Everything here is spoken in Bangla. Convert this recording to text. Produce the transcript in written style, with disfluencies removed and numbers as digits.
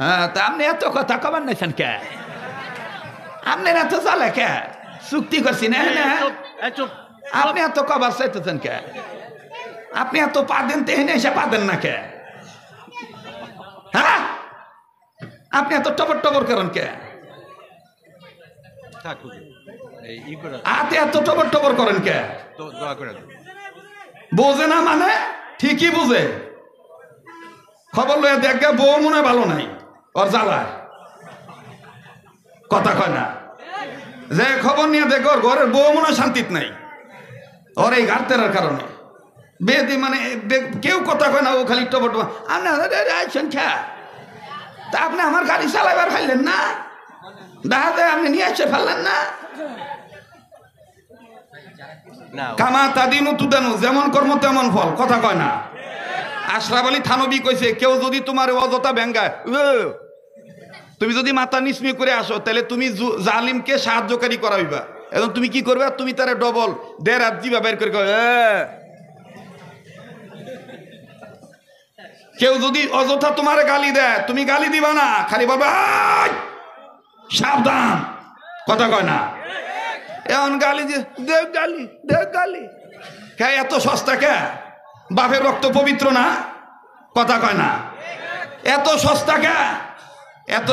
হ্যাঁ, তা আপনি এত কথা কবার নাইছেন কে? আপনি এত চালে কে? চুক্তি করছি না? আপনি এত কবার চাইতেছেন কে? আপনি এত পা দেন তেহিনে এসে পা দেন না কে? হ্যাঁ, আপনি এত টবর টবর করেন কে? এত টবর টবর করেন কে? বোঝে না মানে? ঠিকই বুঝে। খবর লইয়া দেখে বউ মনে ভালো নাই, ওর জ্বালায় কথা কয় না। যে খবর নিয়ে দেখো ওর ঘরের বউ মনে শান্তিত নাই, ওর এই ঘাটতেরার কারণে বেদি মানে কেউ কথা কয় না, ও খালি টবর টবর। তা আপনি আমার গাড়ি চালাইবার ফেললেন না? দেখা যায় আপনি নিয়ে এসে ফেললেন না? কামা তাদিনু তুদানু, যেমন কর্ম তেমন ফল, কথা কয় না। আশরাফ আলী থানবী কইছে, কেউ যদি তোমার অযথা ব্যঙ্গায়, তুমি যদি মাথা নিচমি করে আসো, তাহলে তুমি জালিমকে সাহায্যকারী করাইবা। এবং তুমি কি করবে? তুমি তারে ডবল দেড় হাত দিবা, বের করে। কেউ যদি অযথা তোমার গালি দেয়, তুমি গালি দিবা না, খালি বলবা সাবধান, কথা কয় না। এখন গালি দিয়ে দেখ গালি, দেখ গালি। কে এত সস্তা কে? বাপের রক্ত পবিত্র না, কথা কয় না। এত সস্তা কে? এত